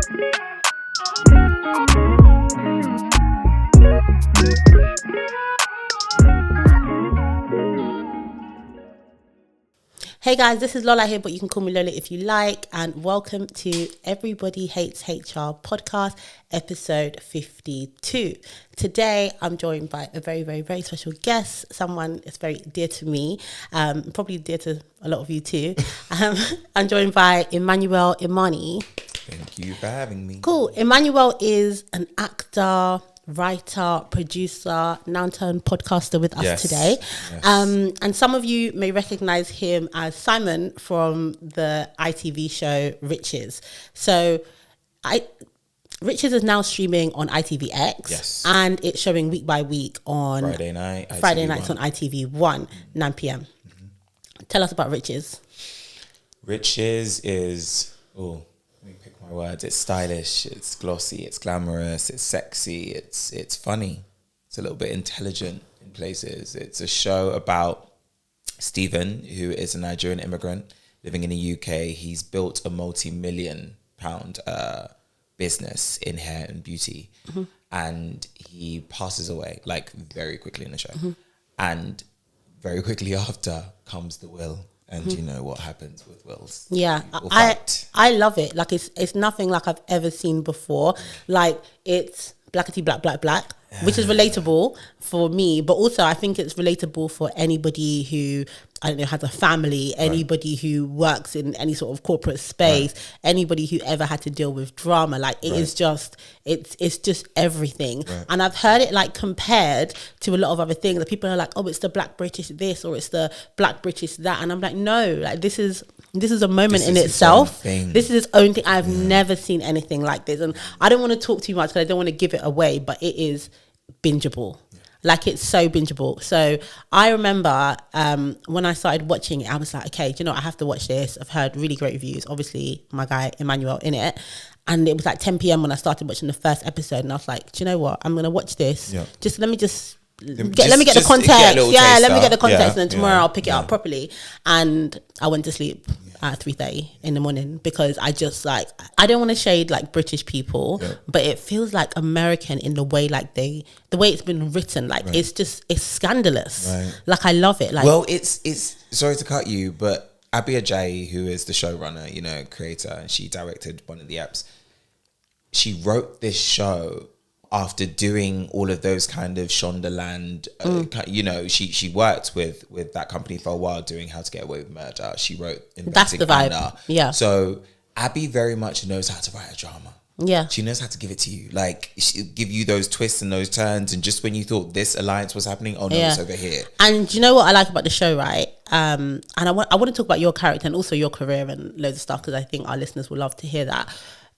Hey guys, this is Lola here, but you can call me Lola if you like, and welcome to Everybody Hates HR podcast, episode 52. Today, I'm joined by a very, very, very special guest, someone that's very dear to me, probably dear to a lot of you too. I'm joined by Emmanuel Imani. Thank you for having me. Cool. Emmanuel is an actor, writer, producer, now turned podcaster with us today. Yes. And some of you may recognize him as Simon from the ITV show Riches. So Riches is now streaming on ITVX. Yes. And it's showing week by week on Friday nights on ITV1, 9 p.m. Mm-hmm. Tell us about Riches. Riches is, let me pick my words. It's stylish, it's glossy, it's glamorous, it's sexy, it's funny. It's a little bit intelligent in places. It's a show about Stephen, who is a Nigerian immigrant living in the UK. He's built a multi-million pound business in hair and beauty. Mm-hmm. And he passes away like very quickly in the show. Mm-hmm. And very quickly after comes the will. And you know what happens with wills. Yeah, I love it. Like it's nothing like I've ever seen before. Like it's blackety black, which is relatable for me, but also I think it's relatable for anybody who, I don't know, has a family, anybody who works in any sort of corporate space, anybody who ever had to deal with drama. Like it is just, it's just everything. And I've heard it like compared to a lot of other things that people are like, oh, it's the Black British this or it's the Black British that. And I'm like, no, like this is a moment in itself. This is its own thing. I've never seen anything like this. And I don't want to talk too much because I don't want to give it away, but it is bingeable. Like it's so bingeable. So I remember when I started watching it, I was like, okay, do you know what? I have to watch this. I've heard really great reviews. Obviously, my guy Emmanuel in it. And it was like 10 p.m. when I started watching the first episode. And I was like, do you know what? I'm going to watch this. Yeah. Let me get the context. Let me get the context. And then tomorrow I'll pick it up properly. And I went to sleep at 3:30 in the morning because I just like, I don't want to shade like British people, but it feels like American in the way like the way it's been written. Like it's scandalous. Like I love it. Like, well, it's sorry to cut you, but Abby Ajayi, who is the showrunner, creator, and she directed one of the apps. She wrote this show after doing all of those kind of Shondaland, she worked with that company for a while doing How to Get Away with Murder. She wrote That's the vibe. Anna. Yeah. So Abby very much knows how to write a drama. Yeah. She knows how to give it to you. Like she'll give you those twists and those turns, and just when you thought this alliance was happening, oh no, it's over here. And you know what I like about the show, right? And I want to talk about your character and also your career and loads of stuff because I think our listeners will love to hear that.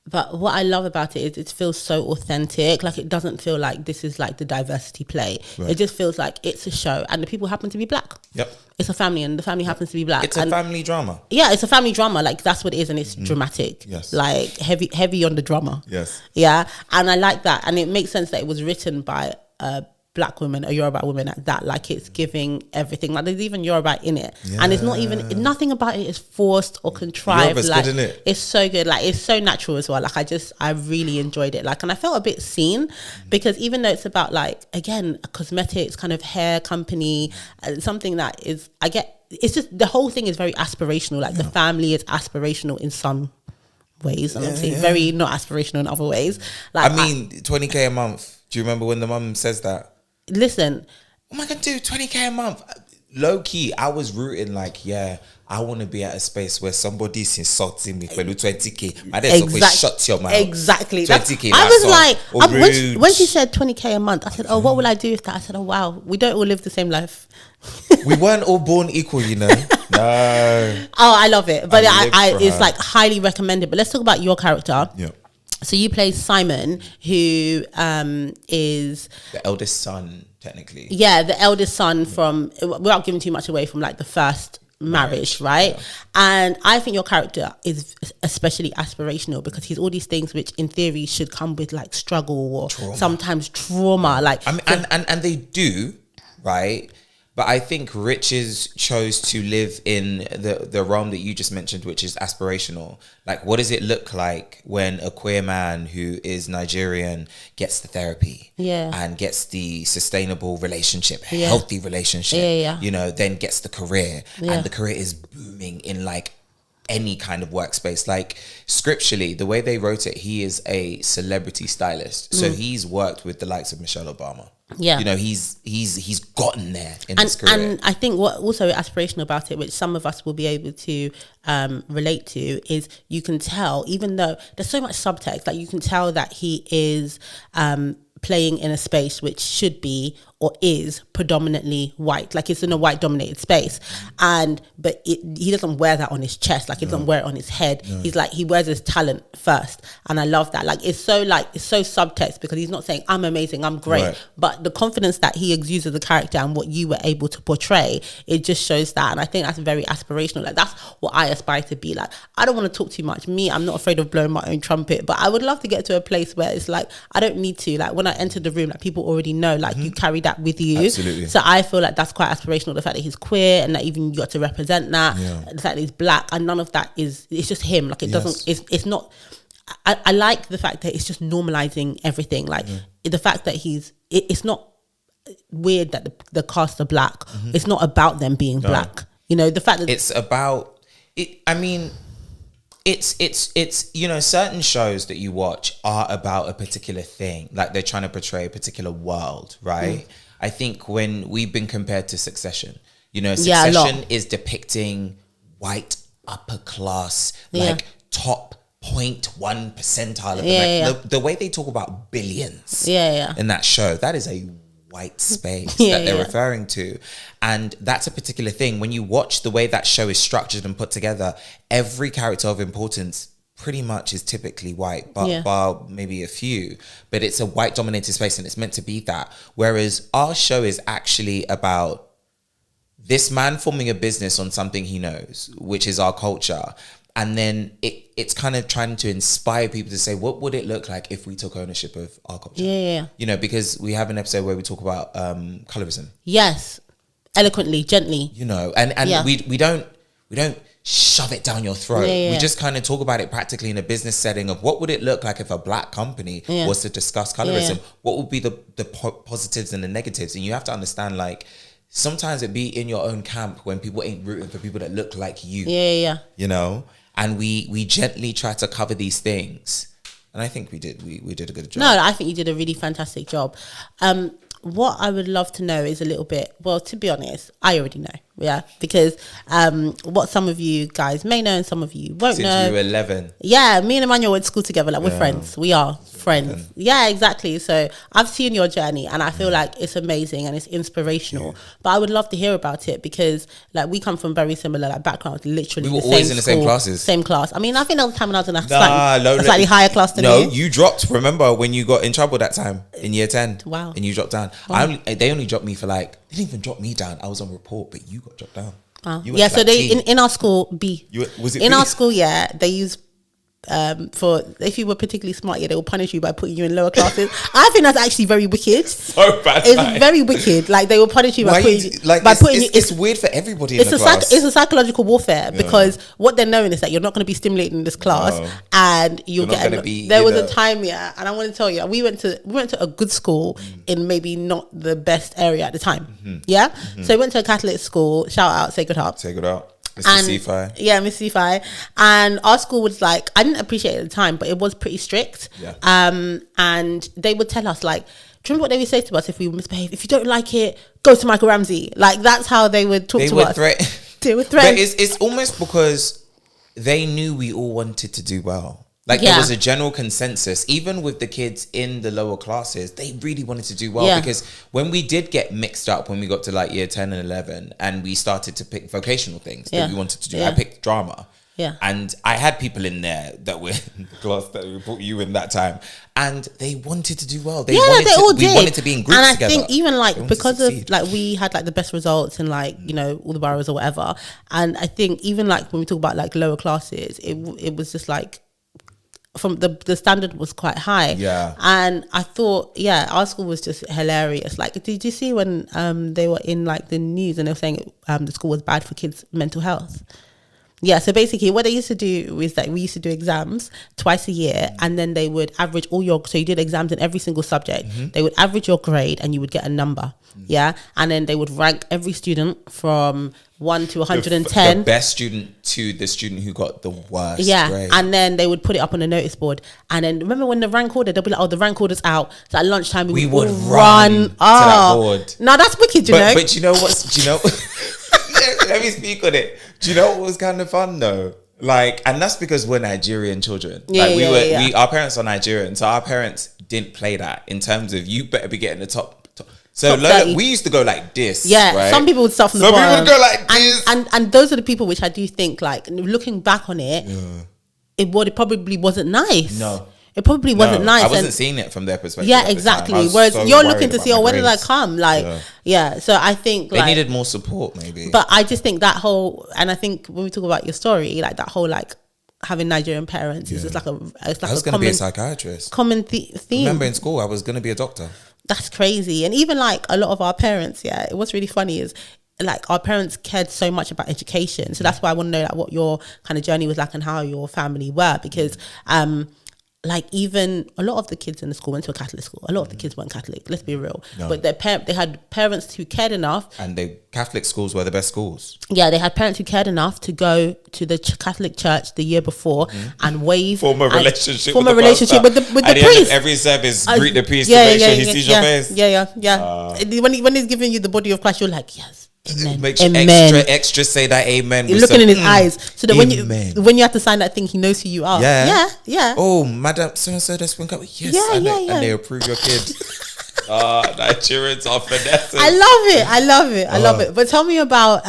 But what I love about it is it feels so authentic. Like it doesn't feel like this is like the diversity play. It just feels like it's a show and the people happen to be Black. Yep. It's a family and the family happens to be Black. It's a family drama. Yeah, it's a family drama. Like that's what it is, and it's dramatic. Yes. Like heavy on the drama. Yes. Yeah. And I like that. And it makes sense that it was written by a Black woman, a Yoruba woman at that. Like it's giving everything. Like there's even Yoruba in it, and it's not even nothing about it is forced or contrived. Yoruba's like good, isn't it? It's so good. Like it's so natural as well. Like I really enjoyed it. Like, and I felt a bit seen because even though it's about like again a cosmetics kind of hair company, something that is it's just the whole thing is very aspirational. Like the family is aspirational in some ways, and obviously very not aspirational in other ways. Like I mean, 20k a month. Do you remember when the mum says that? Listen, what am I gonna do? 20k a month. Low key, I was rooting like, I want to be at a space where somebody's insulting me for 20k. I didn't shut your mouth. Exactly. 20k. I was like, when she said 20k a month, I said, oh, what will I do with that? I said, oh wow, we don't all live the same life. We weren't all born equal, you know. No. Oh, I love it, but it's like highly recommended. But let's talk about your character. Yeah. So you play Simon, who is the eldest son, technically. Yeah, the eldest son from, without giving too much away, from like the first marriage, right? Yeah. And I think your character is especially aspirational because he's all these things which in theory should come with like struggle or sometimes trauma. Like, I mean, and they do, right? But I think Riches chose to live in the realm that you just mentioned, which is aspirational. Like, what does it look like when a queer man who is Nigerian gets the therapy, and gets the sustainable relationship, healthy relationship, you know, then gets the career, and the career is booming in like any kind of workspace. Like, scripturally, the way they wrote it, he is a celebrity stylist, so he's worked with the likes of Michelle Obama. You know, he's gotten there in his career. And I think what also aspirational about it, which some of us will be able to relate to, is you can tell, even though there's so much subtext, like you can tell that he is playing in a space which should be or is predominantly white, like it's in a white dominated space, but he doesn't wear that on his chest, like he doesn't wear it on his head. He's like, he wears his talent first, and I love that. Like it's so subtext, because he's not saying I'm amazing, I'm great, but the confidence that he exudes as a character and what you were able to portray, it just shows that. And I think that's very aspirational. Like that's what I aspire to be. Like I don't want to talk too much. I'm not afraid of blowing my own trumpet, but I would love to get to a place where it's like I don't need to, like when I enter the room, like people already know, like you carry that with you. Absolutely. So I feel like that's quite aspirational, the fact that he's queer and that even you got to represent that, the fact that he's black, and none of that it's just him. Like it doesn't, it's not, I like the fact that it's just normalizing everything. Like the fact that it's not weird that the cast are black. It's not about them being black. You know, the fact that it's about it. I mean, it's you know, certain shows that you watch are about a particular thing, like they're trying to portray a particular world, right? I think when we've been compared to Succession, you know, Succession is depicting white upper class, like top 0.1 percentile of the way they talk about billions in that show, that is a white space that they're referring to. And that's a particular thing. When you watch the way that show is structured and put together, every character of importance pretty much is typically white, but bar maybe a few, but it's a white dominated space and it's meant to be that. Whereas our show is actually about this man forming a business on something he knows, which is our culture. And then it's kind of trying to inspire people to say, what would it look like if we took ownership of our culture? You know, because we have an episode where we talk about colorism. Yes. Eloquently, gently. You know, and we don't shove it down your throat. We just kind of talk about it practically in a business setting of what would it look like if a black company was to discuss colorism? What would be the positives and the negatives? And you have to understand, like, sometimes it be in your own camp when people ain't rooting for people that look like you. You know? And we gently try to cover these things. And I think we did a good job. No, I think you did a really fantastic job. What I would love to know is a little bit, well, to be honest, I already know, because what some of you guys may know and some of you won't know. Since you were 11. Yeah, me and Emmanuel went to school together, like we're friends. We are friends. Yeah, exactly. So I've seen your journey and I feel like it's amazing and it's inspirational. But I would love to hear about it because like we come from very similar like backgrounds, literally. We were always in the same classes. Same class. I mean, I think there was a time when I was in a slightly higher class than you. No, you dropped. Remember when you got in trouble that time in year 10? Wow. And you dropped down. Wow. They only dropped me for like, they didn't even drop me down. I was on report, but you got dropped down. Wow. Yeah, so they in our school B. Was it in B? Our school? Yeah, they use for if you were particularly smart, they will punish you by putting you in lower classes. I think that's actually very wicked. So bad. It's very wicked. Like they will punish you by putting you. It's weird for everybody. In the class. It's a psychological warfare because what they're knowing is that you're not going to be stimulated in this class, and you're get. There was a time, and I want to tell you, we went to a good school in maybe not the best area at the time. So we went to a Catholic school. Shout out, Sacred Heart. Sacred Heart. Mr. C5. Yeah, Mr. C5. And our school was like, I didn't appreciate it at the time, but it was pretty strict. And they would tell us like, do you remember what they would say to us if we misbehave? If you don't like it, go to Michael Ramsey. Like that's how they would talk to us. They would threaten. But it's almost because they knew we all wanted to do well. Like there was a general consensus, even with the kids in the lower classes, they really wanted to do well because when we did get mixed up, when we got to like year 10 and 11 and we started to pick vocational things that we wanted to do, I picked drama. And I had people in there that were in the class that we put you in that time and they wanted to do well. We wanted to be in groups together. And I think even like because of like we had like the best results in like, you know, all the boroughs or whatever. And I think even like when we talk about like lower classes, it was just like, from the standard was quite high. Yeah. And I thought, our school was just hilarious. Like, did you see when they were in like the news and they were saying the school was bad for kids' mental health? Yeah, so basically what they used to do is that we used to do exams twice a year, and then they would average so you did exams in every single subject. They would average your grade and you would get a number. Yeah. And then they would rank every student from 1 to 110. The best student to the student who got the worst grade. And then they would put it up on a notice board. And then remember when the rank order, they'll be like, oh, the rank order's out. So at lunchtime we would run to that board. Now that's wicked, you know. But you know what's, let me speak on it. Do you know what was kind of fun though? Like, and that's because we're Nigerian children. Our parents are Nigerian, so our parents didn't play that in terms of you better be getting the top. So Lola, we used to go like this. Yeah, right? Some people would start from the bottom. Some people would go like this. And those are the people which I do think, like, looking back on it, it probably wasn't nice. No. It probably wasn't nice. I wasn't seeing it from their perspective. Yeah, exactly. Whereas you're looking to see, when did I come? Like, so I think they needed more support, maybe. But I just think that whole, and I think when we talk about your story, like that whole, like, having Nigerian parents is just like I was going to be a psychiatrist. Common theme. Remember in school, I was going to be a doctor. That's crazy. And even like a lot of our parents, what's really funny is like our parents cared so much about education. So that's why I want to know like what your kind of journey was like and how your family were, because like even a lot of the kids in the school went to a Catholic school. A lot of the kids weren't Catholic, let's be real. No. But they had parents who cared enough. And the Catholic schools were the best schools. Yeah, they had parents who cared enough to go to the Catholic church the year before and form a relationship with the priest. Every service, greet the priest to make sure he sees your face. When he's giving you the body of Christ, you're like, yes. Amen. Make sure extra say that amen. You're looking in his eyes, so that when you have to sign that thing, he knows who you are. Yeah. Oh, madam, so and so just went up. Yes, and they approve your kid. Nigerians are finessing. I love it. But tell me about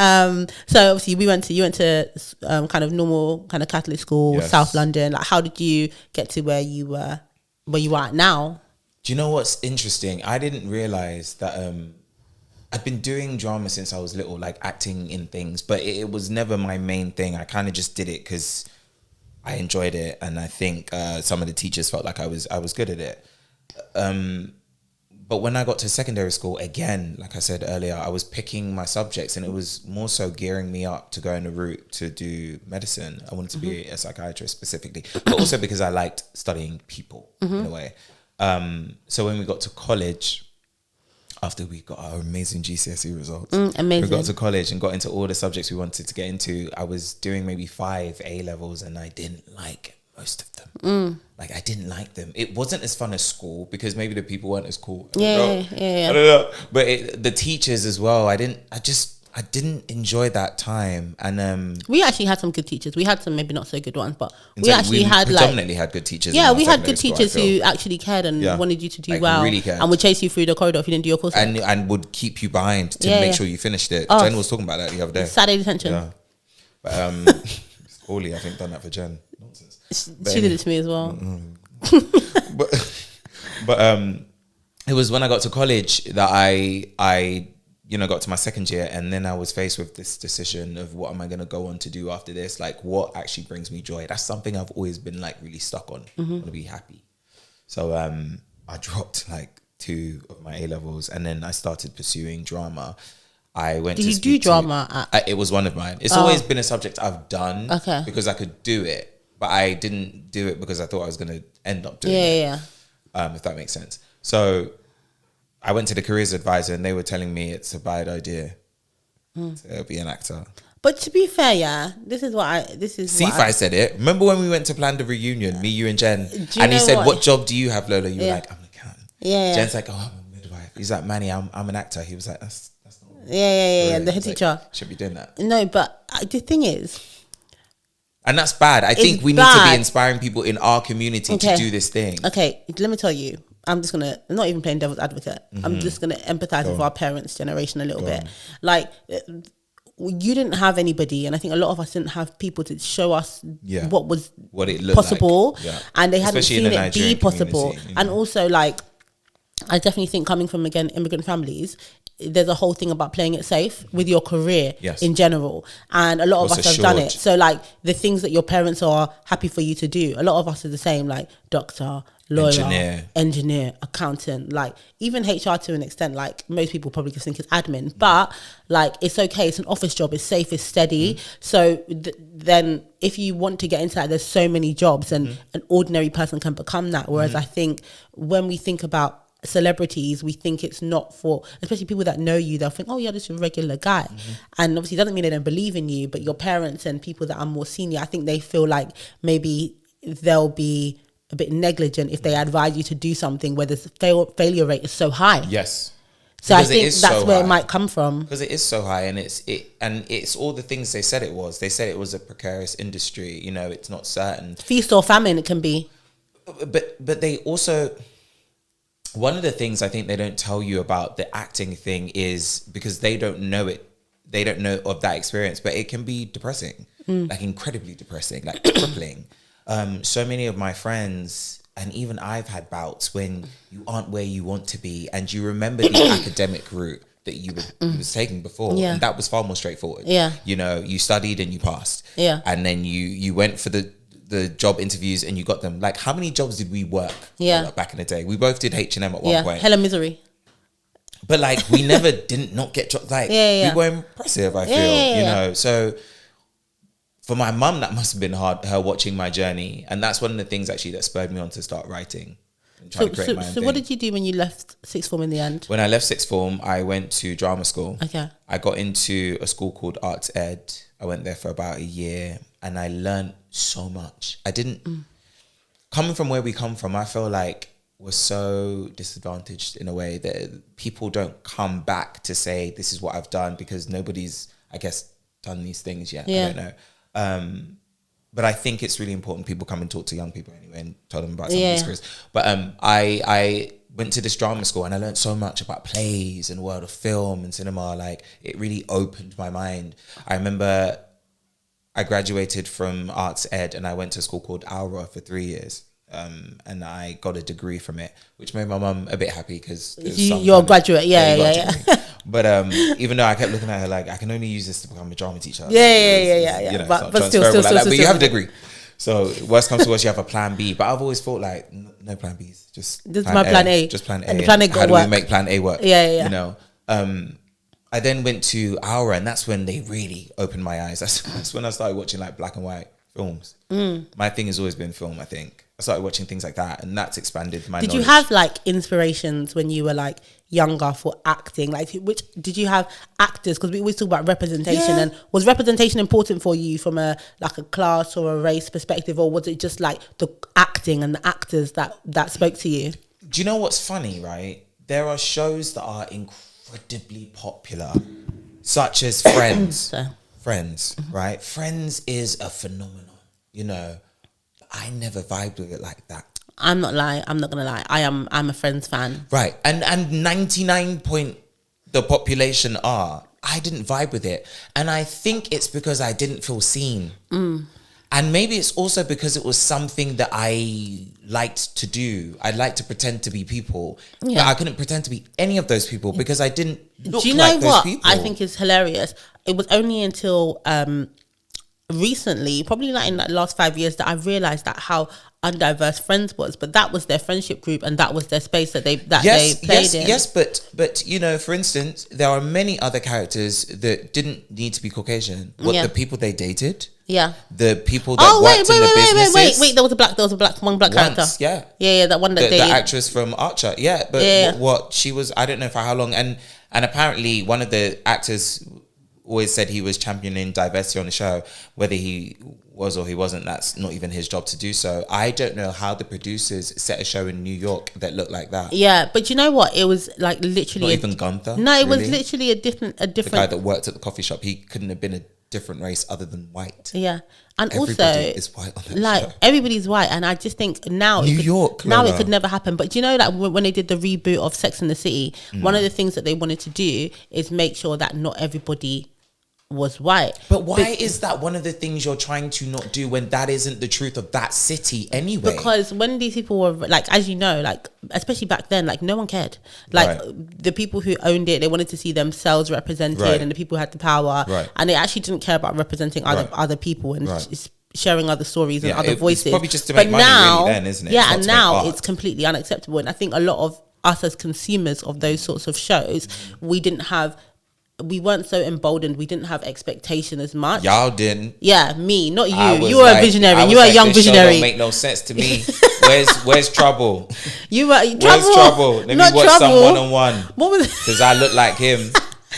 so obviously you went to kind of normal kind of Catholic school, South London. Like, how did you get to where you are at now? Do you know what's interesting? I didn't realize that I've been doing drama since I was little, like acting in things, but it was never my main thing. I kind of just did it because I enjoyed it, and I think some of the teachers felt like I was good at it. But when I got to secondary school, again, like I said earlier, I was picking my subjects, and it was more so gearing me up to go in the route to do medicine. I wanted to be a psychiatrist specifically, but also because I liked studying people in a way. So when we got to college, after we got our amazing GCSE results, we got to college and got into all the subjects we wanted to get into. I was doing maybe 5 A-levels and I didn't like most of them. Like, I didn't like them. It wasn't as fun as school because maybe the people weren't as cool. I don't know. But the teachers as well, I didn't enjoy that time. And we actually had some good teachers. We had some maybe not so good ones, but we predominantly had good teachers. Yeah, we had good teachers who actually cared and wanted you to do well, really cared. And would chase you through the corridor if you didn't do your course, and would keep you behind to make sure you finished it. Jen was talking about that the other day. Saturday detention. Yeah. But Orly, I think, done that for Jen. Nonsense. She did it to me as well. but it was when I got to college that I got to my second year, and then I was faced with this decision of what am I going to go on to do after this? Like, what actually brings me joy? That's something I've always been like really stuck on. I want to be happy. So I dropped like 2 of my A-levels, and then I started pursuing drama. I went. Did you do drama? It was one of mine. It's always been a subject I've done because I could do it, but I didn't do it because I thought I was going to end up doing it. If that makes sense. So I went to the careers advisor and they were telling me it's a bad idea to be an actor. But to be fair, this is I said it. Remember when we went to plan the reunion, me, you and Jen, and he said, what job do you have, Lola? You were like, I'm an accountant. Jen's like, oh, I'm a midwife. He's like, Manny, I'm an actor. He was like, that's not the head teacher. Like, should be doing that. No, but the thing is, and that's bad. I think we need to be inspiring people in our community to do this thing. Okay, let me tell you. I'm not even playing devil's advocate. I'm just going to empathize with our parents' generation a little bit. Like, you didn't have anybody, and I think a lot of us didn't have people to show us what it looked possible, like. And they hadn't seen it be possible. And also, like, I definitely think coming from, again, immigrant families, there's a whole thing about playing it safe with your career in general. And a lot of us have done it. So like the things that your parents are happy for you to do, a lot of us are the same, like doctor, lawyer, engineer, accountant, like even HR to an extent. Like most people probably just think it's admin, but like it's okay. It's an office job. It's safe. It's steady. So then if you want to get into that, there's so many jobs, and an ordinary person can become that. Whereas I think when we think about celebrities, we think it's not for, especially people that know you, they'll think, oh yeah, this is a regular guy. And obviously it doesn't mean they don't believe in you, but your parents and people that are more senior, I think they feel like maybe they'll be a bit negligent if they advise you to do something where the failure rate is so high. Yes. So because I think that's where it might come from. Because it is so high, and it's all the things they said it was. They said it was a precarious industry, you know, it's not certain. Feast or famine it can be. But they also, one of the things I think they don't tell you about the acting thing is because they don't know it, they don't know of that experience, but it can be depressing, like incredibly depressing, like crippling. So many of my friends, and even I've had bouts when you aren't where you want to be, and you remember the academic route that you was taking before, and that was far more straightforward. You know, you studied and you passed, and then you went for the job interviews and you got them. Like, how many jobs did we work back in the day? We both did H&M at one point. Hella misery. But like, we never didn't not get jobs. Like, we were impressive, I feel, you know. So for my mum, that must have been hard, her watching my journey. And that's one of the things actually that spurred me on to start writing and try to create my own thing. What did you do when you left sixth form in the end? When I left sixth form, I went to drama school. Okay. I got into a school called Arts Ed. I went there for about a year and I learned so much. I didn't, coming from where we come from, I feel like we're so disadvantaged in a way that people don't come back to say, this is what I've done, because nobody's, I guess, done these things yet. I don't know. But I think it's really important people come and talk to young people anyway and tell them about some of these careers. But I went to this drama school and I learned so much about plays and the world of film and cinema. Like, it really opened my mind. I remember I graduated from Arts Ed and I went to a school called Aura for 3 years. And I got a degree from it, which made my mum a bit happy because you're a graduate. But even though I kept looking at her like, I can only use this to become a drama teacher. You know, but still, but you have a degree. So worst comes to worst, you have a plan B. But I've always thought like, no plan Bs, just this is my plan A. Just plan A. And the plan A how do we make plan A work? You know. I then went to Aura, and that's when they really opened my eyes. That's when I started watching like black and white films. My thing has always been film, I think. I started watching things like that, and that's expanded my knowledge. Did you have like inspirations when you were like younger for acting? Like, which did you have actors? Because we always talk about representation, and was representation important for you from a class or a race perspective, or was it just like the acting and the actors that spoke to you? Do you know what's funny, right? There are shows that are incredibly popular, such as Friends. Friends, right? Friends is a phenomenon, you know. I never vibed with it like that. I'm not gonna lie. I'm a Friends fan. Right. And 99 point the population are. I didn't vibe with it. And I think it's because I didn't feel seen. And maybe it's also because it was something that I liked to do. I liked to pretend to be people. But I couldn't pretend to be any of those people because I didn't look like those people. I think is hilarious? It was only until recently, probably like in the last 5 years, that I realized that how undiverse Friends was. But that was their friendship group and that was their space that they played in. Yes, but you know, for instance, there are many other characters that didn't need to be Caucasian. The people they dated, the people that worked in the businesses. Wait, there was one black character. That one that the actress from Archer, but what she was, I don't know for how long, and apparently one of the actors always said he was championing diversity on the show. Whether he was or he wasn't, that's not even his job to do so. I don't know how the producers set a show in New York that looked like that. Yeah, but you know what? It was like literally not even Gunther. No, it was literally a different. The guy that worked at the coffee shop. He couldn't have been a different race other than white. Yeah, and everybody also is white on that show. Everybody's white, and I just think now New York. Now it could never happen. But do you know that when they did the reboot of Sex and the City, one of the things that they wanted to do is make sure that not everybody was white. But why is that one of the things you're trying to not do when that isn't the truth of that city anyway? Because when these people were like, as you know, like especially back then, like no one cared. Like the people who owned it, they wanted to see themselves represented, and the people who had the power, and they actually didn't care about representing other people and sharing other stories and other voices. It's probably just to make money really then, isn't it? Yeah, and now it's completely unacceptable. And I think a lot of us as consumers of those sorts of shows, we weren't so emboldened. We didn't have expectation as much. Y'all didn't. Yeah, me, not you. You were a visionary. You were a young visionary. Don't make no sense to me. Where's trouble? You were Where's trouble? Let me watch some one-on-one. What was? Because I look like him.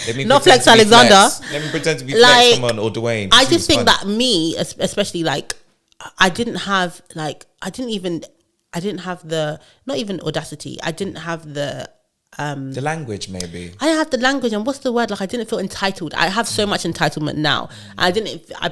Let me not Flex Alexander. Let me pretend to be Flex, someone, or Dwayne. I just think that me, especially, like, I didn't have the, not even audacity. I didn't have the language, maybe. I had the language, and what's the word? Like, I didn't feel entitled. I have so much entitlement now. I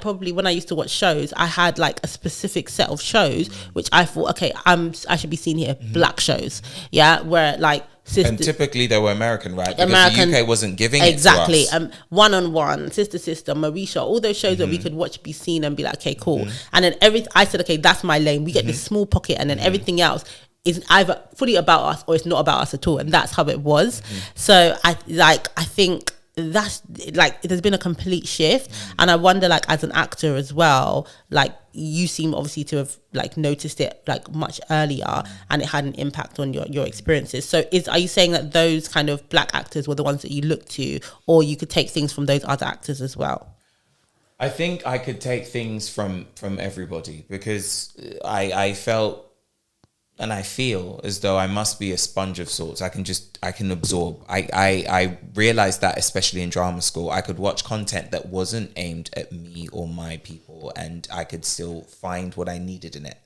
probably, when I used to watch shows, I had like a specific set of shows which I thought, okay, I should be seen here. Black shows, yeah, where like and typically they were American, right? Because the UK wasn't giving exactly. It to us. One-on-One, Sister, Marisha, all those shows that we could watch, be seen, and be like, okay, cool. And then I said, okay, that's my lane. We get this small pocket, and then everything else is either fully about us or it's not about us at all, and that's how it was. So I think that's like, there's been a complete shift, and I wonder, like, as an actor as well, like, you seem obviously to have like noticed it like much earlier, and it had an impact on your experiences. So are you saying that those kind of black actors were the ones that you looked to, or you could take things from those other actors as well? I think I could take things from everybody, because I felt and I feel as though I must be a sponge of sorts. I can absorb. I realized that, especially in drama school, I could watch content that wasn't aimed at me or my people, and I could still find what I needed in it.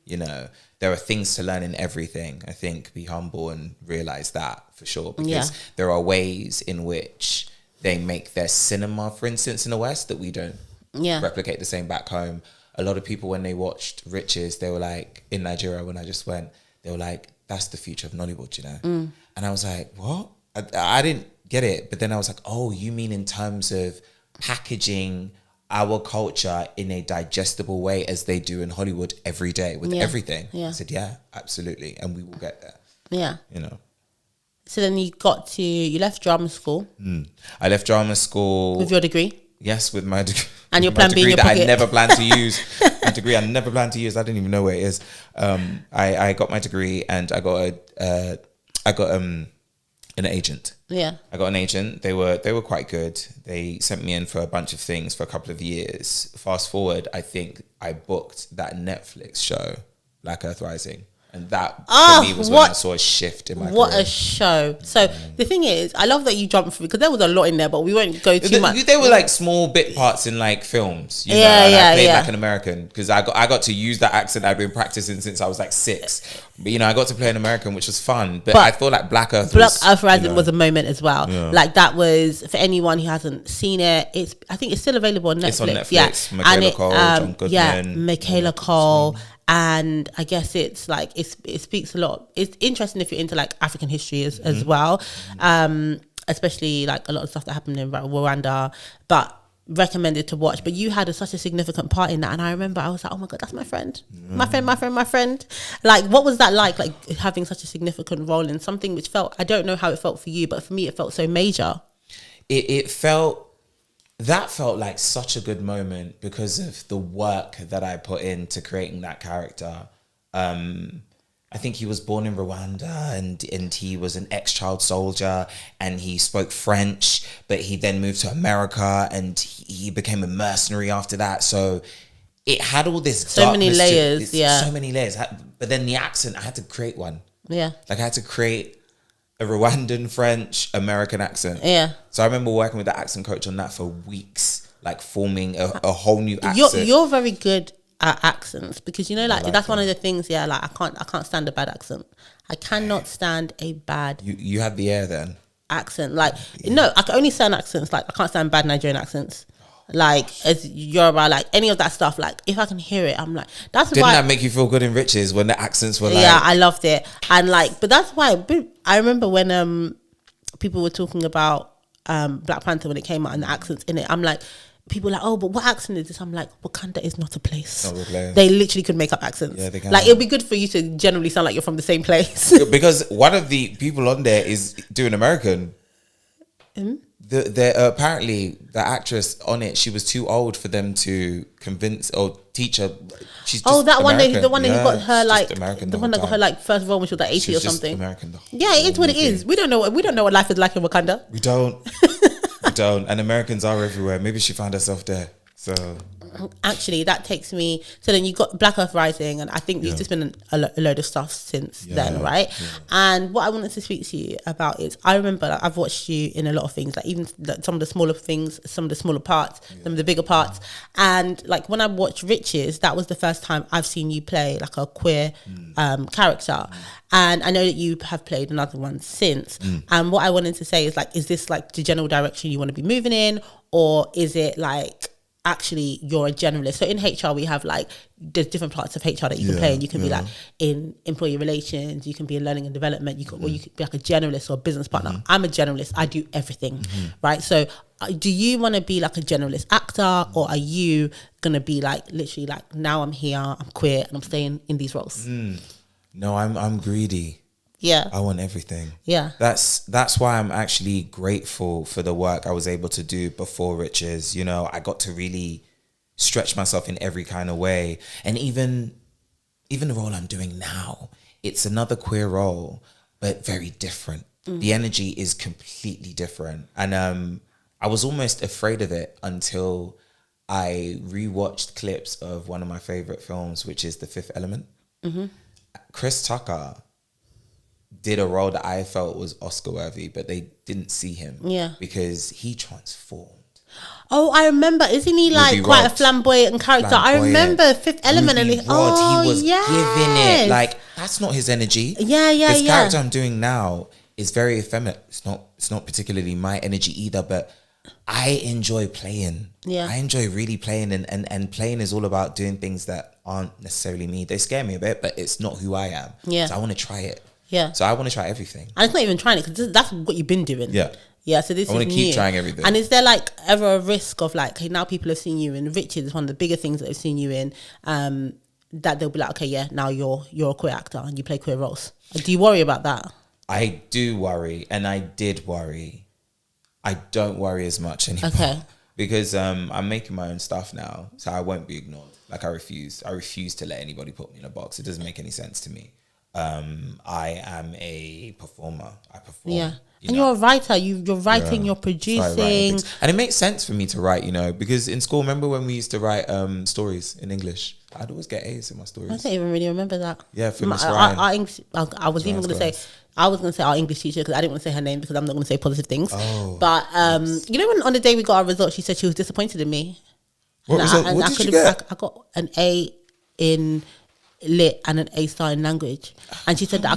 You know, there are things to learn in everything. I think be humble and realize that for sure, because there are ways in which they make their cinema, for instance, in the West, that we don't replicate the same back home. A lot of people, when they watched Riches, they were like, in Nigeria, when I just went, they were like, that's the future of Nollywood, you know? And I was like, what? I didn't get it. But then I was like, oh, you mean in terms of packaging our culture in a digestible way, as they do in Hollywood every day with everything? I said, yeah, absolutely. And we will get there. Yeah. You know? So then you left drama school. I left drama school. With your degree? Yes, with my degree. And your plan being your that pocket. I never planned to use. My degree I never planned to use. I didn't even know where it is. I got my degree, and I got an agent. Yeah. I got an agent. They were quite good. They sent me in for a bunch of things for a couple of years. Fast forward, I think I booked that Netflix show, Black Earth Rising. And that, for me, was when I saw a shift in my career. What a show. So the thing is, I love that you jumped through, because there was a lot in there, but we won't go too much. They were like small bit parts in like films. You know, and I played like an American, because I got to use that accent I'd been practicing since I was like 6. But, you know, I got to play an American, which was fun. But I feel like Black Earth Rising was a moment as well. Yeah. Like, that was, for anyone who hasn't seen it, I think it's still available on Netflix. It's on Netflix. Yeah. Michaela Cole, John Goodman. Yeah, Michaela Cole. And I guess it's like, it speaks a lot. It's interesting if you're into like African history as well, especially like a lot of stuff that happened in Rwanda, but recommended to watch. But you had such a significant part in that, and I remember I was like, oh my god, that's my friend, my friend. Like, what was that like having such a significant role in something which felt, I don't know how it felt for you, but for me it felt so major. That felt like such a good moment because of the work that I put into creating that character. I think he was born in Rwanda, and he was an ex-child soldier, and he spoke French, but he then moved to America, and he became a mercenary after that. So it had all this so many layers, so many layers. But then the accent, I had to create one. Yeah, like I had to create a Rwandan French American accent. Yeah. So I remember working with the accent coach on that for weeks, like forming a whole new accent. You're very good at accents, because you know, like that's one of the things. Yeah, like I can't stand a bad accent. I cannot stand a bad. You have the air then. Accent, like no, I can only stand accents. Like I can't stand bad Nigerian accents. Like as Yoruba, like any of that stuff, like if I can hear it, I'm like, that's Didn't why. That make you feel good in Riches when the accents were like? Yeah, I loved it, and like, but that's why I remember when people were talking about Black Panther when it came out and the accents in it, I'm like, people are like, oh, but what accent is this? I'm like, Wakanda is not a place. Not a place. They literally could make up accents. Yeah, they can. Like, it'll be good for you to generally sound like you're from the same place. Because one of the people on there is doing American. Apparently the actress on it, she was too old for them to convince or teach her. She's just that one, American. the one that got her like American the one that got her like first role when she was like 80 She's or just something. American. Yeah, it is what it is. We don't know what life is like in Wakanda. We don't. We don't. And Americans are everywhere. Maybe she found herself there. So actually, that takes me. So then you got Black Earth Rising, and I think there's just been a load of stuff since then, right? Yeah. And what I wanted to speak to you about is, I remember like, I've watched you in a lot of things, like even some of the smaller things, some of the smaller parts, some of the bigger parts, and like when I watched Riches, that was the first time I've seen you play like a queer character. And I know that you have played another one since. And what I wanted to say is like, is this like the general direction you want to be moving in, or is it like actually you're a generalist? So in HR we have like there's different parts of HR that you can play, and you can be like in employee relations, you can be in learning and development, or you could be like a generalist or a business partner. I'm a generalist. I do everything, right? So do you want to be like a generalist actor, or are you gonna be like literally like, now I'm here, I'm queer, and I'm staying in these roles? No, I'm greedy. Yeah, I want everything. Yeah, that's why I'm actually grateful for the work I was able to do before Riches. You know, I got to really stretch myself in every kind of way, and even the role I'm doing now, it's another queer role, but very different. The energy is completely different, and I was almost afraid of it until I rewatched clips of one of my favorite films, which is The Fifth Element. Chris Tucker did a role that I felt was Oscar worthy, but they didn't see him. Yeah. Because he transformed. Oh, I remember. Isn't he like Ruby quite Rod. a flamboyant character? I remember Fifth Element, Ruby and Rod, he was giving it. Like, that's not his energy. This character I'm doing now is very effeminate. It's not particularly my energy either, but I enjoy playing. Yeah. I enjoy really playing, and playing is all about doing things that aren't necessarily me. They scare me a bit, but it's not who I am. Yeah. So I want to try it. Yeah. So I want to try everything. And it's not even trying it, because that's what you've been doing. Yeah. Yeah, so this is new. I want to keep trying everything. And is there like ever a risk of like, okay, now people have seen you in Riches, one of the bigger things that they've seen you in, that they'll be like, okay, yeah, now you're a queer actor and you play queer roles. Do you worry about that? I do worry, and I did worry. I don't worry as much anymore. Okay. Because I'm making my own stuff now, so I won't be ignored. Like, I refuse to let anybody put me in a box. It doesn't make any sense to me. I am a performer. I perform. Yeah. And you're a writer. You're writing, you're producing. And it makes sense for me to write, because in school, remember when we used to write stories in English? I'd always get A's in my stories. I don't even really remember that. Yeah, for Miss Ryan. I was even going to say, our English teacher, because I didn't want to say her name because I'm not going to say positive things. Oh, but when on the day we got our results, she said she was disappointed in me. What did you get? I got an A in Lit and an A star in language, and she said that I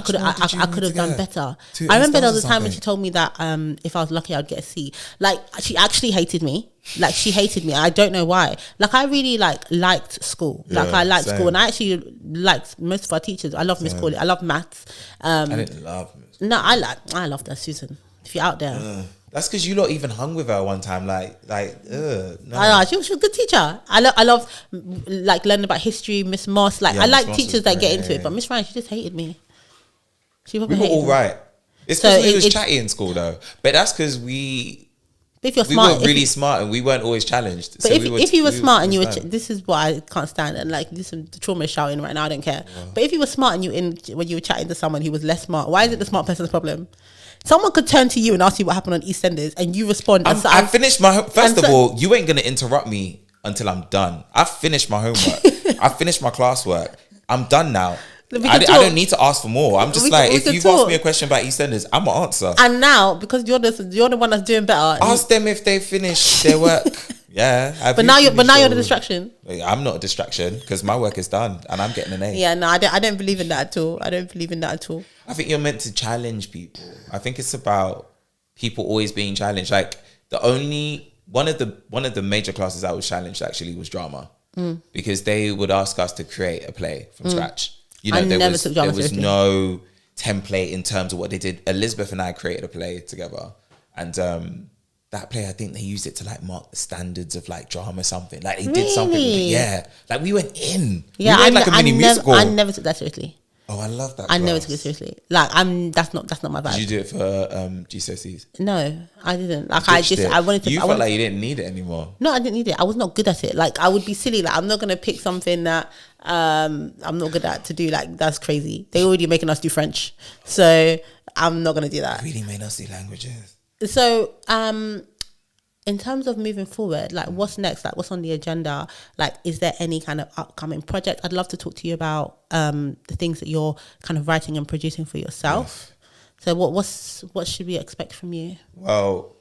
could have done better. I remember there was a time when she told me that if I was lucky I'd get a C. Like, she actually hated me. Like, she hated me. I don't know why. Like, I really liked school. Like, I liked school, and I actually liked most of our teachers. I love Miss Corley. I love maths. I didn't love Miss. No, I loved her, Susan. If you're out there. That's because you lot even hung with her one time. No. She was a good teacher. I love like learning about history, Miss Moss. Like, I like teachers that get into it. But Miss Ryan, she just hated me. We were all right. It's because we was chatty in school though. But that's because we were really smart and we weren't always challenged. But so if you were smart and you were, this is what I can't stand. And like, listen, the trauma is shouting right now. I don't care. Yeah. But if you were smart and when you were chatting to someone who was less smart, why is it the smart person's problem? Someone could turn to you and ask you what happened on EastEnders, and you respond. I finished my first of all. You ain't gonna interrupt me until I'm done. I finished my homework. I finished my classwork. I'm done now. I don't need to ask for more. I'm just if you've asked me a question about EastEnders, I'm gonna answer. And now, because you're the one that's doing better, ask them if they finished their work. Yeah, but now you're the distraction. I'm not a distraction because my work is done and I'm getting an A. Yeah, no, I don't believe in that at all. I think you're meant to challenge people. I think it's about people always being challenged. Like, one of the major classes I was challenged actually was drama, because they would ask us to create a play from scratch. There was no template in terms of what they did. Elizabeth and I created a play together, and that play, I think they used it to like mark the standards of like drama, something. Like they did something with it. Yeah. Like we went in. Yeah, we made like a mini musical. I never took that seriously. Oh, I love that. I never took it seriously. Like that's not my vibe. Did you do it for GCSEs? No, I didn't. Like I wanted to. You felt like you didn't need it anymore. No, I didn't need it. I was not good at it. Like I would be silly. Like I'm not gonna pick something that I'm not good at to do. Like that's crazy. They already making us do French, so I'm not gonna do that. They really made us do languages. So in terms of moving forward, like what's next? Like what's on the agenda? Like is there any kind of upcoming project? I'd love to talk to you about the things that you're kind of writing and producing for yourself. So what should we expect from you? Well,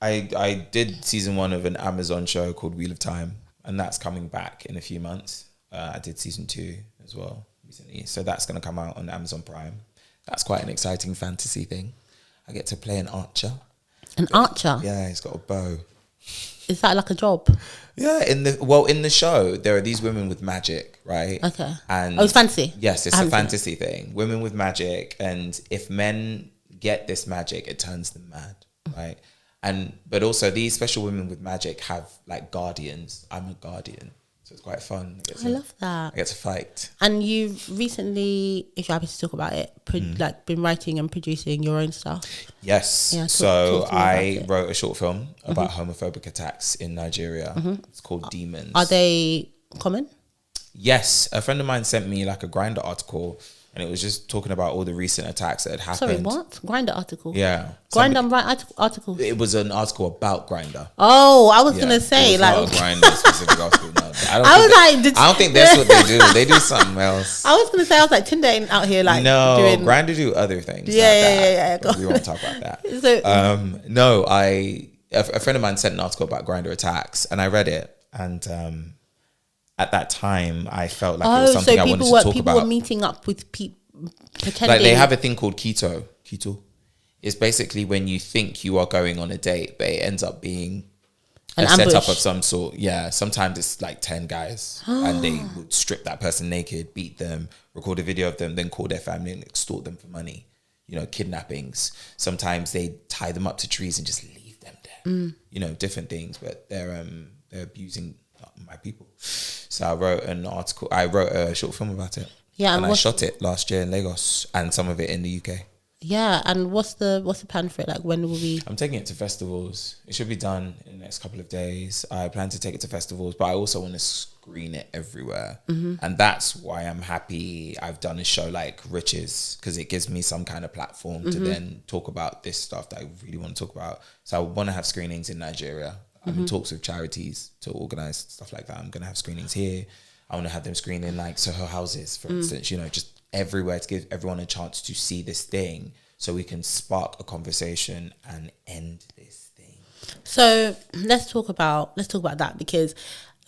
I did season 1 of an Amazon show called Wheel of Time, and that's coming back in a few months. I did season 2 as well recently, so that's going to come out on Amazon Prime. That's quite an exciting fantasy thing. I get to play an archer. An archer? Yeah, he's got a bow. Is that like a job? Yeah, in the show, there are these women with magic, right? Okay. And it's fantasy. Yes, it's a fantasy thing. Women with magic, and if men get this magic, it turns them mad, right? But also these special women with magic have like guardians. I'm a guardian. So it's quite fun. I love that. I get to fight. And you recently, if you're happy to talk about it, like been writing and producing your own stuff. Yes. Yeah, so I wrote a short film about homophobic attacks in Nigeria. It's called Demons. Are they common? Yes. A friend of mine sent me like a Grindr article, and it was just talking about all the recent attacks that had happened. Sorry, what? Grindr article? Yeah. Grindr articles? It was an article about Grindr. Oh, I was gonna say like not a Grindr specific article. No, I don't think that's what they do. They do something else. I was gonna say I was like Tinder ain't out here like Grindr do other things. Yeah. We won't talk about that. So, a friend of mine sent an article about Grindr attacks, and I read it, and at that time I felt like it was something I wanted to talk about. People were meeting up with people pretending. Like they have a thing called keto. It's basically when you think you are going on a date, but it ends up being a setup of some sort. Yeah, sometimes it's like 10 guys and they would strip that person naked, beat them, record a video of them, then call their family and extort them for money. You know, kidnappings. Sometimes they tie them up to trees and just leave them there. You know, different things, but they're abusing my people. So I wrote an article. I wrote a short film about it. Yeah, and I shot it last year in Lagos and some of it in the UK. Yeah, and what's the plan for it? Like, when will we? I'm taking it to festivals. It should be done in the next couple of days. I plan to take it to festivals, but I also want to screen it everywhere. And that's why I'm happy I've done a show like Riches, because it gives me some kind of platform to then talk about this stuff that I really want to talk about. So I want to have screenings in Nigeria. I'm in talks with charities to organize stuff like that. I'm going to have screenings here. I want to have them screen in like Soho houses, for instance, you know, just everywhere to give everyone a chance to see this thing so we can spark a conversation and end this thing. So let's talk about that, because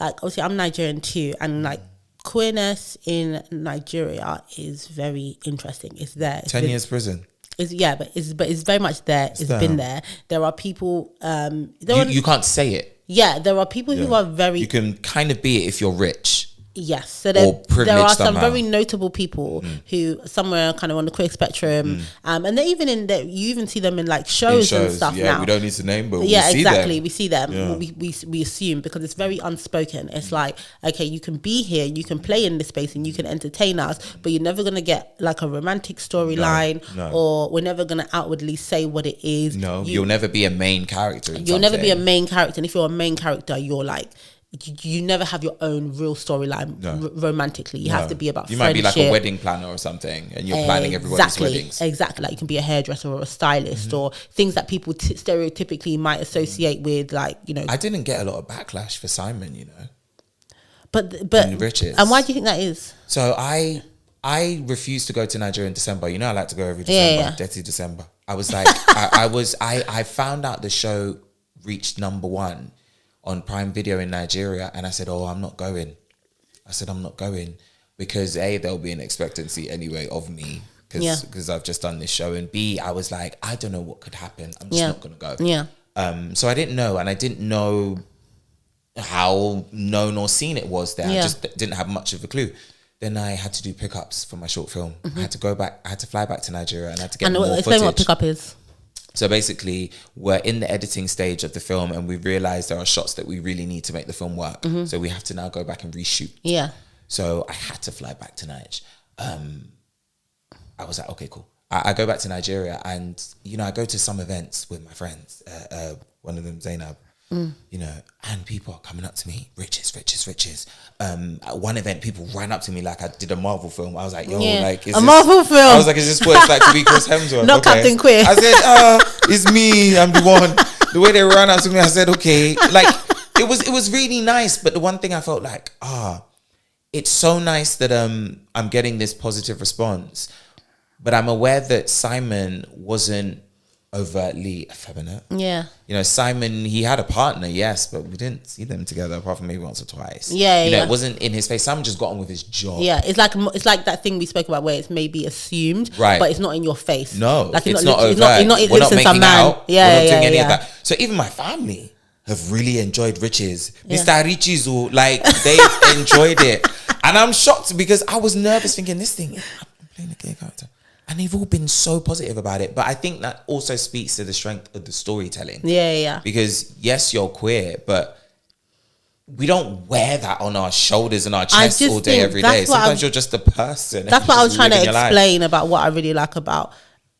like obviously I'm Nigerian too, and like queerness in Nigeria is very interesting. It's there. 10 years prison. But it's very much there. It's been there. There are people. You can't say it. Yeah, there are people who are very. You can kind of be it if you're rich. Yes, so there are some very notable people who somewhere kind of on the queer spectrum, and they're even you even see them in like shows and stuff now. We don't need to name, but we see them. Yeah. We assume, because it's very unspoken. It's like, okay, you can be here, you can play in this space, and you can entertain us, but you're never gonna get like a romantic storyline, or we're never gonna outwardly say what it is. No, you'll never be a main character. You'll never be a main character, and if you're a main character, you're like. You never have your own real storyline romantically. You have to be about friendship. You might be like a wedding planner or something, and you're planning everybody's weddings. Exactly. Like you can be a hairdresser or a stylist, or things that people stereotypically might associate with, like, you know. I didn't get a lot of backlash for Simon, you know. But Riches. And why do you think that is? So I refused to go to Nigeria in December. You know, I like to go every December. Dirty December. I was like, I found out the show reached #1 on Prime Video in Nigeria, and I said, I'm not going. I'm not going because A, there'll be an expectancy anyway of me because I've just done this show, and B, I was like, I don't know what could happen. I'm just not gonna go. Yeah. So I didn't know, and I didn't know how known or seen it was there. I just didn't have much of a clue. Then I had to do pickups for my short film. I had to go back. I had to fly back to Nigeria, and I had to get more footage. Explain what pickup is. So basically, we're in the editing stage of the film, and we realized there are shots that we really need to make the film work. So we have to now go back and reshoot. Yeah. So I had to fly back to Nigeria. I was like, okay, cool. I go back to Nigeria, and I go to some events with my friends. One of them, Zainab. And people are coming up to me, riches. At one event, people ran up to me like I did a Marvel film. I was like, yo, like, is Marvel film? I was like, is this what it's like to be Chris Hemsworth? Not okay. Captain Queer. I said, it's me. I'm the one. The way they ran up to me, I said, okay. Like, it was really nice. But the one thing I felt like, it's so nice that I'm getting this positive response. But I'm aware that Simon wasn't overtly effeminate. Yeah. Simon, he had a partner, yes, but we didn't see them together apart from maybe once or twice. Yeah, It wasn't in his face. Simon just got on with his job. Yeah, it's like that thing we spoke about where it's maybe assumed, right, but it's not in your face. No, like it's not overt. We're not making out. Yeah, we're not doing any of that. So even my family have really enjoyed Riches. Mr. Riches, like, they enjoyed it. And I'm shocked because I was nervous thinking, this thing, I'm playing a gay character. And they've all been so positive about it. But I think that also speaks to the strength of the storytelling. Yeah. Because yes, you're queer, but we don't wear that on our shoulders and our chests all day, every day. Sometimes you're just a person. That's what I was trying to explain about what I really like about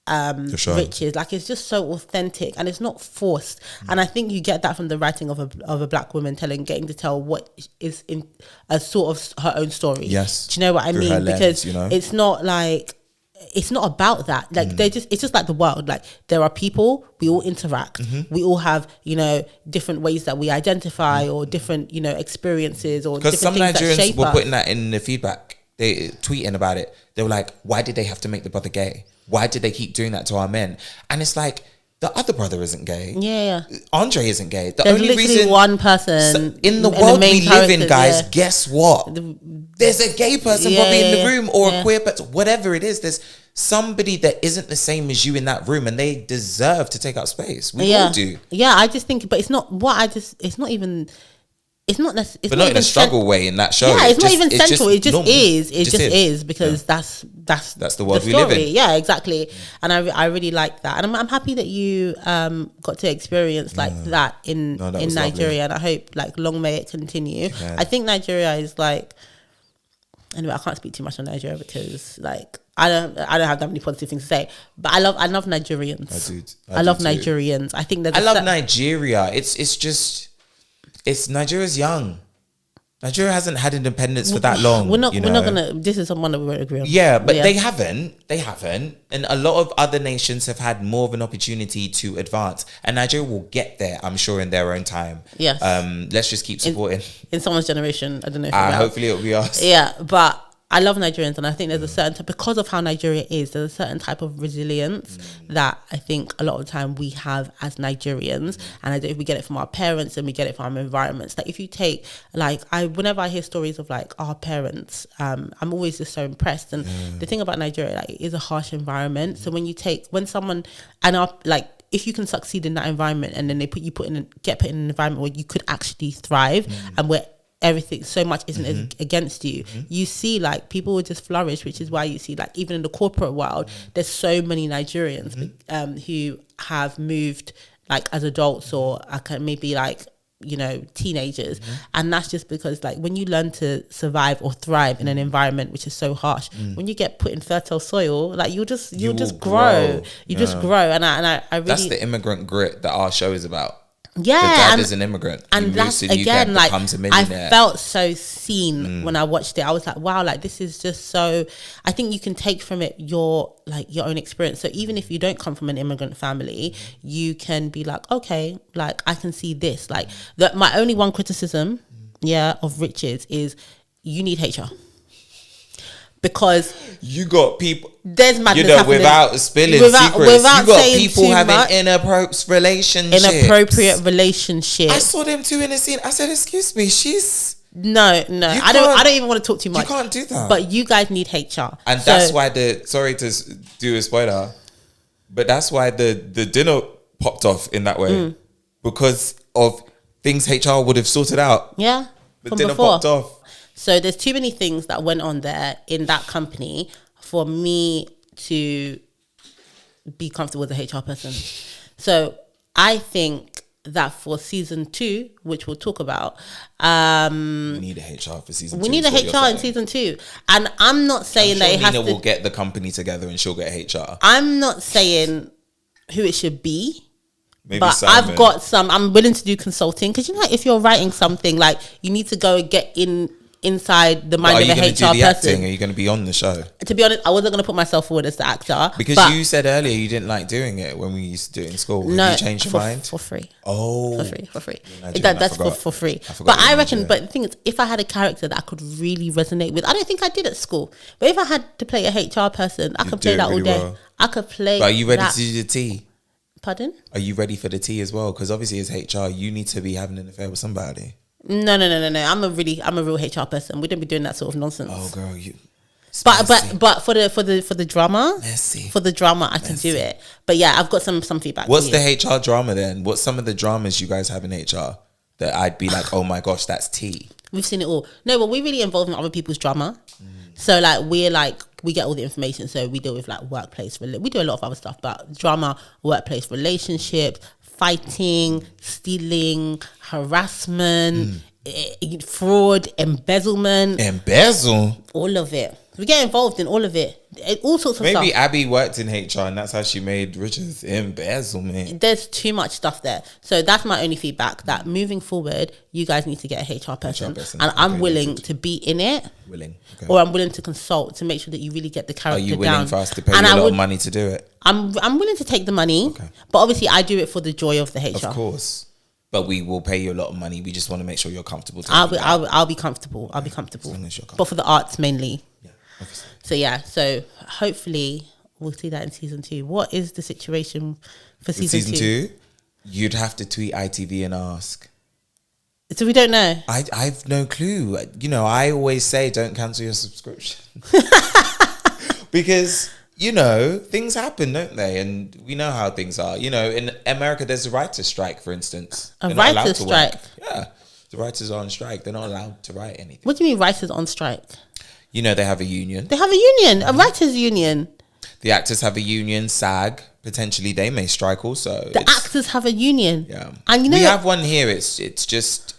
Riches. Like, it's just so authentic and it's not forced. And I think you get that from the writing of a black woman getting to tell what is in a sort of her own story. Yes. Do you know what I mean? Lens, because it's not like, it's not about that. Like, it's just like the world. Like, there are people, we all interact. We all have, different ways that we identify or different, experiences or different things that shape us. Because some Nigerians were putting that in the feedback. They tweeting about it. They were like, why did they have to make the brother gay? Why did they keep doing that to our men? And it's like, the other brother isn't gay. Yeah. Andre isn't gay. There's only reason one person in the world we live in, guys. Yeah. Guess what? There's a gay person probably in the room, or a queer person, whatever it is. There's somebody that isn't the same as you in that room, and they deserve to take up space. We all do. Yeah, I just think, but it's not what I just. It's not even. It's not necessarily. But not in a struggle way in that show. Yeah, it's not even central. It just is. It just is because that's the world we live in. Yeah, exactly. And I really like that, and I'm happy that you got to experience that in Nigeria, lovely. And I hope long may it continue. Yeah. I think Nigeria is anyway, I can't speak too much on Nigeria because I don't have that many positive things to say. But I love Nigerians. I love Nigerians. I think that I love Nigeria. It's Nigeria's young. Nigeria hasn't had independence for that long. We're not gonna. This is someone that we won't agree on. Yeah, but they haven't, and a lot of other nations have had more of an opportunity to advance, and Nigeria will get there, I'm sure, in their own time. Yes. Let's just keep supporting. In someone's generation, I don't know. Hopefully it'll be us. Yeah, but I love Nigerians, and I think there's a certain type, because of how Nigeria is, there's a certain type of resilience that I think a lot of the time we have as Nigerians, and I think we get it from our parents and we get it from our environments. Like, if you take, whenever I hear stories of our parents, I'm always just so impressed. And the thing about Nigeria, it is a harsh environment. So when someone if you can succeed in that environment, and then they get put in an environment where you could actually thrive, and where everything so much isn't against you, you see people will just flourish, which is why you see even in the corporate world there's so many Nigerians who have moved as adults or maybe teenagers, and that's just because when you learn to survive or thrive in an environment which is so harsh, when you get put in fertile soil, you'll just grow. You just grow, and I really, that's the immigrant grit that our show is about. Yeah, the dad is an immigrant, and that's again becomes a millionaire. I felt so seen when I watched it. I was like, wow, this is just so. I think you can take from it your own experience. So even if you don't come from an immigrant family, you can be okay, I can see this. My only one criticism, of Riches is you need HR. Because you got people, there's madness happening. Without spilling secrets, you got people having inappropriate relationships. I saw them two in a scene. I said, "Excuse me, she's no. I don't even want to talk too much. You can't do that. But you guys need HR, and that's why sorry to do a spoiler, but that's why the dinner popped off in that way because of things HR would have sorted out. Yeah, the dinner popped off. So there's too many things that went on there in that company for me to be comfortable as a HR person. So I think that for season 2, which we'll talk about, we need a HR for season 2. We need a HR in season 2, and I'm not saying that it has Nina to. will get the company together and she'll get HR. I'm not saying who it should be. Maybe but Simon. I've got some. I'm willing to do consulting because if you're writing something, like you need to go get inside the mind of a HR person. Acting? Are you going to be on the show? To be honest, I wasn't going to put myself forward as the actor because you said earlier you didn't like doing it when we used to do it in school. No, have you changed your mind for free. Oh, for free. That's for free. But I reckon. But the thing is, if I had a character that I could really resonate with, I don't think I did at school. But if I had to play a HR person, I could play that all day. Well. I could play. But are you ready to do the tea? Pardon? Are you ready for the tea as well? Because obviously, as HR, you need to be having an affair with somebody. No. I'm a real HR person. We don't be doing that sort of nonsense. Oh, girl, you. But for the drama, messy. For the drama, I can do it. But yeah, I've got some feedback. What's the HR drama then? What's some of the dramas you guys have in HR that I'd be like, oh my gosh, that's tea? We've seen it all. No, but we're really involved in other people's drama. So we get all the information. So we deal with like workplace. We do a lot of other stuff, but drama, workplace relationships, fighting, stealing, harassment, fraud, embezzlement. All of it. We get involved in all of it. All sorts of stuff. Maybe Abby worked in HR and that's how she made riches. Embezzlement. There's too much stuff there. So that's my only feedback, that moving forward, you guys need to get a HR person. And I'm willing to be in it. Okay. Or I'm willing to consult to make sure that you really get the character down. Are you willing for us to pay you a lot of money to do it? I'm willing to take the money. Okay. But obviously I do it for the joy of the HR. Of course. But we will pay you a lot of money. We just want to make sure you're comfortable. I'll be comfortable. I'll be comfortable. As long as you're comfortable. But for the arts mainly. Yeah, obviously. So yeah, so hopefully we'll see that in season 2. What is the situation for season 2? You'd have to tweet ITV and ask. So we don't know. I've no clue. I always say don't cancel your subscription. Because things happen, don't they? And we know how things are. In America, there's a writer's strike, for instance. A writer's strike? Yeah. The writers are on strike. They're not allowed to write anything. What do you mean writers on strike? They have a union. They have a union, a writers' union. The actors have a union, SAG. Potentially, they may strike also. The actors have a union. Yeah. And we have one here. It's just...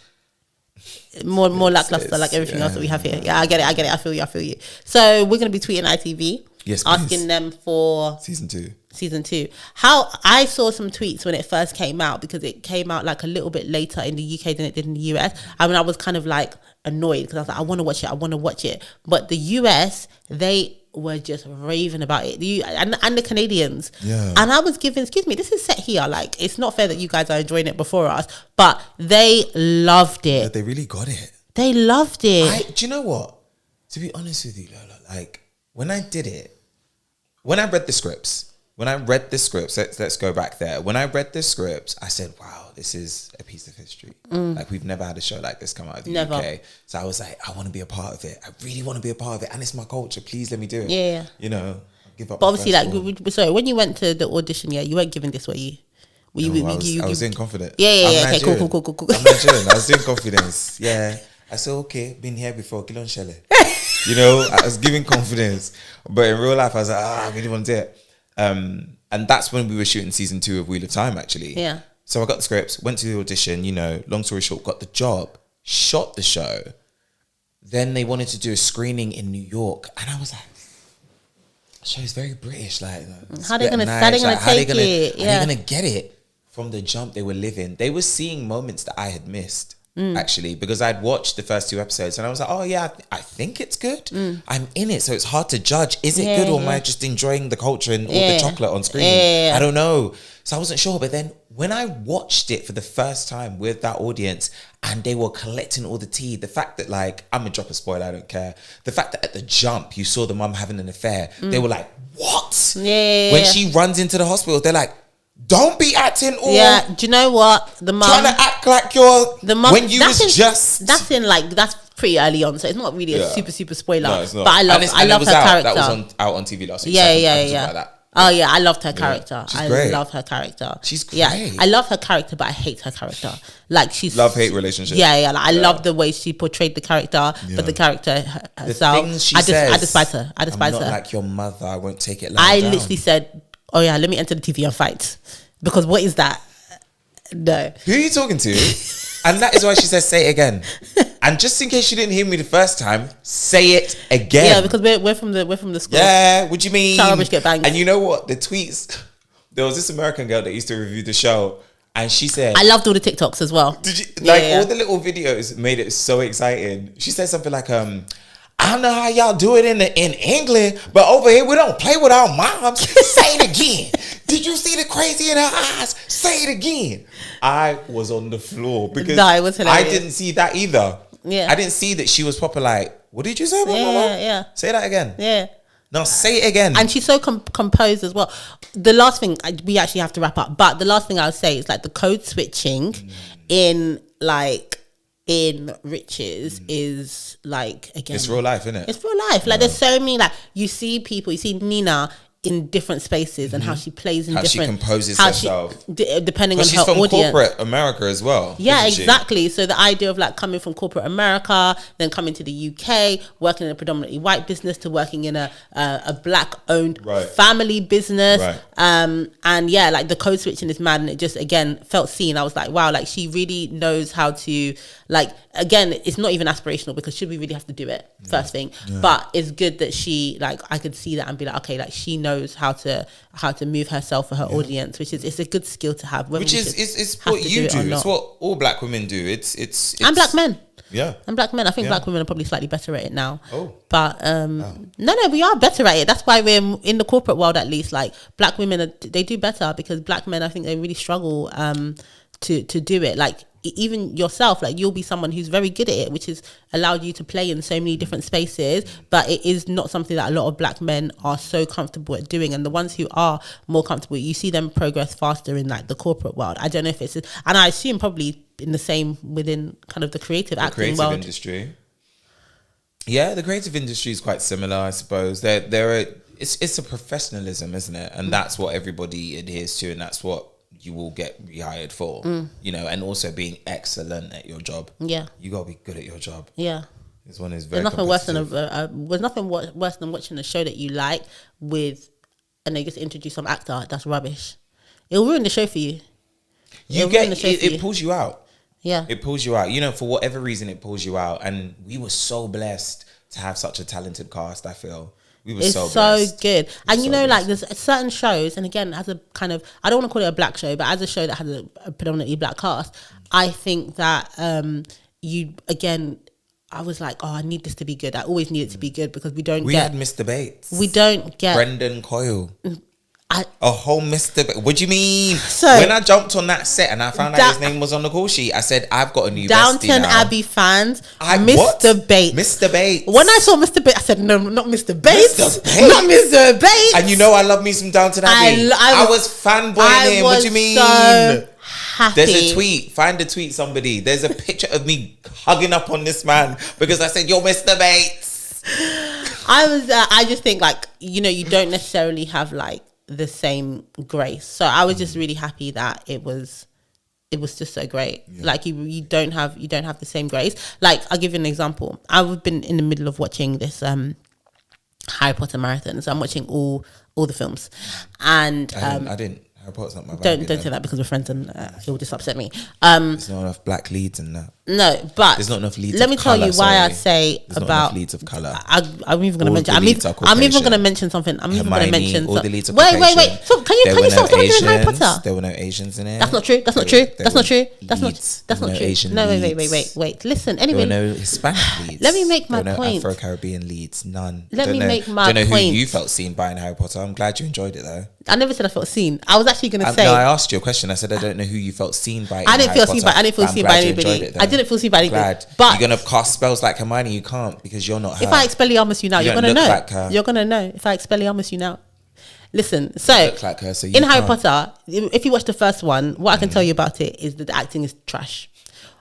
More lackluster, like everything else that we have here. Yeah, I get it. I feel you. So we're going to be tweeting ITV. Yes, please. Asking them for season 2. How I saw some tweets when it first came out, because it came out like a little bit later in the UK than it did in the US. I mean, I was kind of like annoyed because I was like, I want to watch it. But the US, they were just raving about it. And the Canadians. Yeah. And I was giving, excuse me, this is set here. Like, it's not fair that you guys are enjoying it before us, but they loved it. Yeah, they really got it. They loved it. Do you know what? To be honest with you, Lola, like when I did it, when I read the scripts, let's go back there. When I read the scripts, I said, wow, this is a piece of history. Like, we've never had a show like this come out of the UK. So I was like, I want to be a part of it. I really want to be a part of it. And it's my culture. Please let me do it. Yeah. I'll give up. But obviously, sorry, when you went to the audition, you weren't giving this, were you? I was doing confident. Yeah. Okay, cool. I'm Nigerian. I was doing confidence. Yeah. I said, okay, been here before. Kilon Shele. I was giving confidence. But in real life, I was like, I really want to do it. And that's when we were shooting season 2 of Wheel of Time, actually. Yeah. So I got the scripts, went to the audition, long story short, got the job, shot the show. Then they wanted to do a screening in New York. And I was like, the show is very British. Like, how are they going to take it? How are they going to get it from the jump they were living? They were seeing moments that I had missed. Actually, because I'd watched the first 2 episodes and I was like, oh yeah, I think it's good. I'm in it, so it's hard to judge. Is it good, or am I just enjoying the culture and all the chocolate on screen? I don't know. So I wasn't sure. But then when I watched it for the first time with that audience and they were collecting all the tea, the fact that, like, I'm gonna drop a spoiler, I don't care. The fact that at the jump you saw the mum having an affair, they were like, what? When she runs into the hospital, they're like, don't be acting all... Yeah, do you know what? The mum... Trying to act like you're... The mum... When you was just... That's pretty early on, so it's not really a super spoiler. No, it's not. But I love her character. That was out on TV last week. Yeah. Like that. Oh yeah, I loved her character. She's great. Love her character. She's great. Yeah, I love her character, but I hate her character. Like, she's... Love-hate relationship. Yeah. Like, I love the way she portrayed the character, but the character herself... The things she says... I despise her. I'm not like your mother. I won't take it lying down. I literally said, oh yeah, let me enter the TV and fight. Because what is that? No. Who are you talking to? And that is why she says, say it again. And just in case you didn't hear me the first time, say it again. Yeah, because we're from the school. Yeah, what do you mean? Child rubbish get banged. And you know what? The tweets, there was this American girl that used to review the show, and she said, I loved all the TikToks as well. Did you all the little videos made it so exciting. She said something like, I don't know how y'all do it in England, but over here we don't play with our moms. Say it again. Did you see the crazy in her eyes? Say it again. I was on the floor because it was hilarious. I didn't see that either. Yeah. I didn't see that she was proper like, what did you say about mama? Yeah. Say that again. Yeah. No, say it again. And she's so composed as well. The last thing, we actually have to wrap up, but the last thing I would say is like the code switching in Riches is like, again, it's real life, isn't it? It's real life. Like there's so many, like you see Nina in different spaces and how she plays in how different, she composes herself, depending on her she's from audience. corporate America as well. Yeah, exactly. So the idea of like coming from corporate America, then coming to the UK, working in a predominantly white business, to working in a black owned family business, and yeah, like the code switching is mad, and it just again felt seen. I was like, wow, like she really knows how to, like, again, it's not even aspirational because should we really have to do it first thing, but it's good that she, like, I could see that and be like, okay, like she knows how to move herself for her audience, which is, it's a good skill to have. Which is it's what you do. It's what all black women do. It's and black men. Yeah, and black men. I think black women are probably slightly better at it now. Oh, but no, we are better at it. That's why we're in the corporate world. At least, like black women, they do better because black men, I think they really struggle to do it. Like even yourself, like you'll be someone who's very good at it, which has allowed you to play in so many different spaces, but it is not something that a lot of black men are so comfortable at doing. And the ones who are more comfortable, you see them progress faster in like the corporate world. I don't know if it's, and I assume probably in the same within kind of the creative acting world. Industry. Yeah, the creative industry is quite similar, I suppose. It's a professionalism, isn't it? And that's what everybody adheres to, and that's what you will get rehired for, you know, and also being excellent at your job. Yeah, you gotta be good at your job. Yeah, this one is very. There's nothing worse than there's nothing worse than watching a show that you like and they just introduce some actor that's rubbish. It'll ruin the show for you. It pulls you out. Yeah, it pulls you out. You know, for whatever reason, it pulls you out. And we were so blessed to have such a talented cast. I feel. It's so good. And you know, like there's certain shows, and again, as a kind of, I don't want to call it a black show, but as a show that has a predominantly black cast, I think that I was like, oh, I need this to be good. I always need it to be good because we had Mr. Bates. We don't get Brendan Coyle. A whole Mr. Bates. What do you mean? So when I jumped on that set and I found out his name was on the call sheet, I said, I've got a new Downton Abbey fans. Mr. Bates. Mr. Bates. When I saw Mr. Bates, I said, no, not Mr. Bates. Mr. Bates. Not Mr. Bates. And you know I love me some Downton Abbey. I was fanboying him. What do you mean? So happy. There's a tweet. Find the tweet, somebody. There's a picture of me hugging up on this man because I said, you're Mr. Bates. I just think, like, you know, you don't necessarily have like the same grace. So I was just really happy that it was just so great. Yeah. Like you don't have the same grace. Like I'll give you an example. I've been in the middle of watching this Harry Potter marathon. So I'm watching all the films. And I didn't. Harry Potter's not my bag. Don't say that because we're friends and it will just upset me. There's not enough black leads in that. No, but there's not enough leads. Let me tell you why I say there's about not enough leads of color. I'm even going to mention. I'm even going to mention something. I'm even going to mention. All the leads of wait. So can you stop doing Harry Potter? There were no Asians in it. That's not true. That's not true. That's not true. That's not true. No, wait. Listen. Anyway, there were no Hispanic leads. Let me make my point. No Afro-Caribbean leads. None. Let me make my point. Don't know who you felt seen by in Harry Potter. I'm glad you enjoyed it though. I never said I felt seen. I was actually going to say. No, I asked you a question. I said I don't know who you felt seen by. I didn't feel seen by anybody. I didn't feel seen by anybody. But you're gonna cast spells like Hermione. You can't because you're not her. If I Expelliarmus you now, you're gonna know. Like her. You're gonna know if I Expelliarmus you now. Listen, so you look like her, so you in Harry Potter, if you watch the first one, what I can tell you about it is that the acting is trash.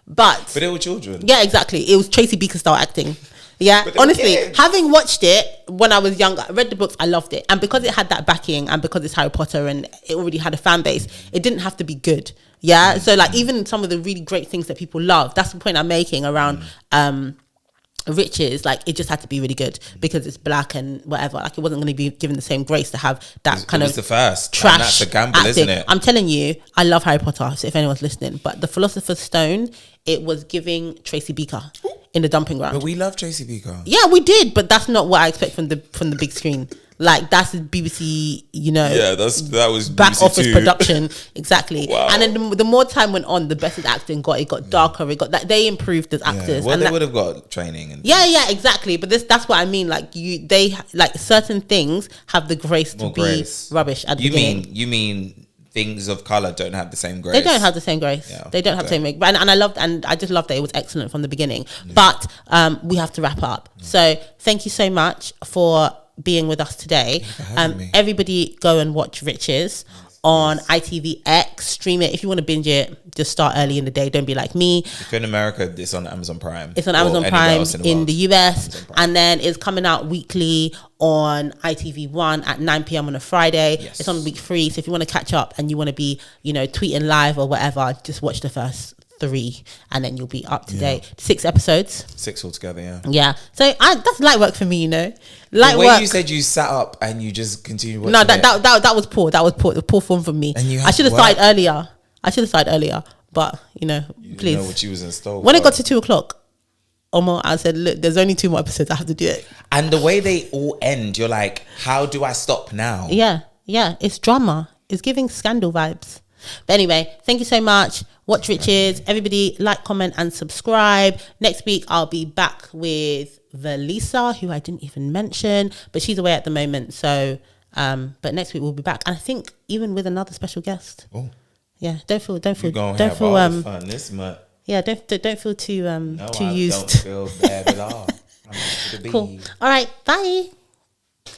But they were children. Yeah, exactly. It was Tracy Beaker style acting. Yeah, honestly, having watched it when I was younger, I read the books, I loved it. And because it had that backing and because it's Harry Potter and it already had a fan base, it didn't have to be good. Yeah, so like even some of the really great things that people love, that's the point I'm making around Riches, like it just had to be really good because it's black and whatever. Like it wasn't going to be given the same grace to have that kind of the first trash. And that's a gamble, acting. isn't it? I'm telling you, I love Harry Potter. So if anyone's listening, but the Philosopher's Stone, it was giving Tracy Beaker in the dumping ground. But we love Tracy Beaker. Yeah, we did, but that's not what I expect from the big screen. Like that's BBC, you know. Yeah, that was back BBC office too. Production, exactly. Wow. And then the more time went on, the better the acting got. It got darker. It got that they improved as actors. Well, and they would have got training. And yeah, exactly. But that's what I mean. Like they certain things have the grace to be rubbish at the beginning. You mean things of color don't have the same grace? They don't have the same grace. Yeah, they don't have the same grace. And I just loved that it was excellent from the beginning. But we have to wrap up. So thank you so much for being with us today. Everybody go and watch Riches on ITVX. Stream it if you want to binge it. Just start early in the day. Don't be like me. If you're in America, it's on Amazon Prime. It's on Amazon Prime in the US, and then it's coming out weekly on ITV1 at 9 p.m. on a Friday. Yes. It's on week 3, so if you want to catch up and you want to be, tweeting live or whatever, just watch the first 3 and then you'll be up to date. 6 episodes. 6 altogether, yeah. So that's light work for me, Light the way work. you said you sat up and you just continued watching No, that was poor. That was poor form from me. I should have started earlier. But please. Know what you was installed. When it got to 2:00 or more, I said, look, there's only 2 more episodes. I have to do it. And the way they all end, you're like, how do I stop now? Yeah. It's drama. It's giving scandal vibes. But anyway, thank you so much. Watch Riches. Everybody like, comment and subscribe. Next week, I'll be back with Velisa, who I didn't even mention, but she's away at the moment. So, but next week we'll be back. And I think even with another special guest. Oh. Yeah, don't feel fun. This month. Yeah, don't feel too No, too I used. don't feel bad at all. I'm happy to be Cool. here. All right, bye.